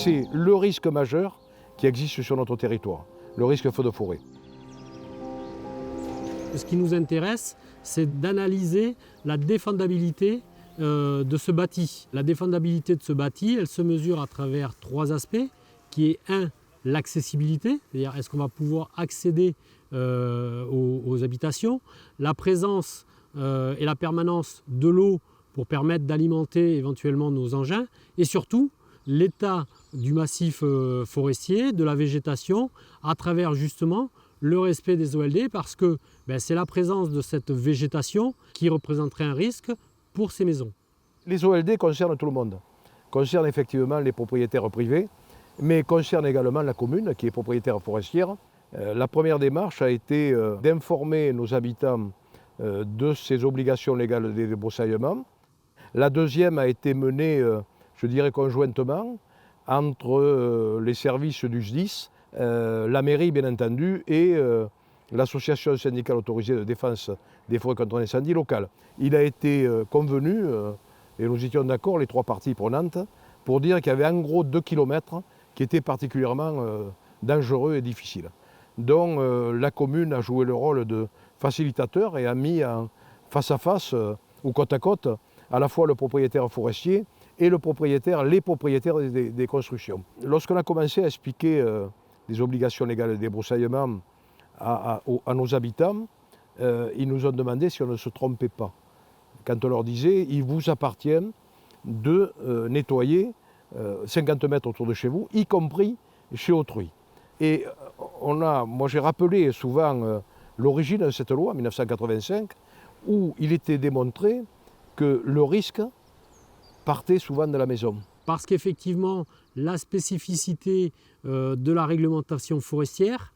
c'est le risque majeur qui existe sur notre territoire, le risque feu de forêt. Ce qui nous intéresse, c'est d'analyser la défendabilité de ce bâti. La défendabilité de ce bâti, elle se mesure à travers 3 aspects, qui est l'accessibilité, c'est-à-dire est-ce qu'on va pouvoir accéder aux habitations, la présence et la permanence de l'eau pour permettre d'alimenter éventuellement nos engins, et surtout l'état du massif forestier, de la végétation, à travers justement le respect des OLD, parce que c'est la présence de cette végétation qui représenterait un risque pour ces maisons. Les OLD concernent tout le monde, concernent effectivement les propriétaires privés, mais concernent également la commune qui est propriétaire forestière. La première démarche a été d'informer nos habitants de ces obligations légales de débroussaillement. La deuxième a été menée, je dirais conjointement, entre les services du SDIS, la mairie bien entendu, et l'association syndicale autorisée de défense des forêts contre l'incendie locale. Il a été convenu, et nous étions d'accord, les 3 parties prenantes, pour dire qu'il y avait en gros 2 kilomètres qui étaient particulièrement dangereux et difficiles. Donc la commune a joué le rôle de facilitateur et a mis face à face, ou côte à côte, à la fois le propriétaire forestier et les propriétaires des constructions. Lorsqu'on a commencé à expliquer les obligations légales de débroussaillement à nos habitants, ils nous ont demandé si on ne se trompait pas. Quand on leur disait, il vous appartient de nettoyer 50 mètres autour de chez vous, y compris chez autrui. Et moi j'ai rappelé souvent l'origine de cette loi, 1985, où il était démontré que le risque partait souvent de la maison. Parce qu'effectivement, la spécificité de la réglementation forestière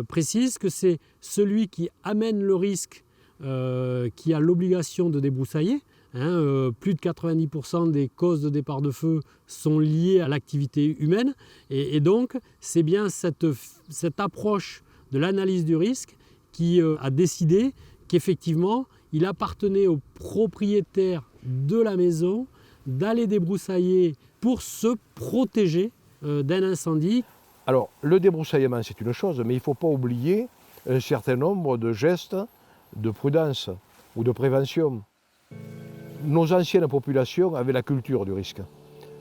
précise que c'est celui qui amène le risque qui a l'obligation de débroussailler. Plus de 90% des causes de départ de feu sont liées à l'activité humaine. Et donc, c'est bien cette approche de l'analyse du risque qui a décidé qu'effectivement, il appartenait aux propriétaires de la maison d'aller débroussailler pour se protéger d'un incendie. Alors, le débroussaillement, c'est une chose, mais il ne faut pas oublier un certain nombre de gestes de prudence ou de prévention. Nos anciennes populations avaient la culture du risque.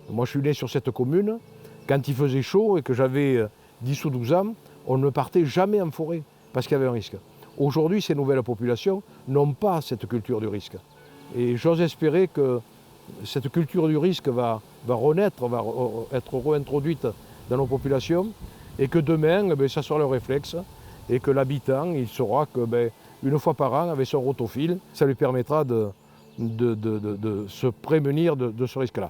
Moi, je suis né sur cette commune. Quand il faisait chaud et que j'avais 10 ou 12 ans, on ne partait jamais en forêt parce qu'il y avait un risque. Aujourd'hui, ces nouvelles populations n'ont pas cette culture du risque. Et j'ose espérer que cette culture du risque va renaître, va être réintroduite dans nos populations et que demain, ça sera le réflexe et que l'habitant, il saura que une fois par an, avec son rotophile, ça lui permettra de se prémunir de ce risque-là.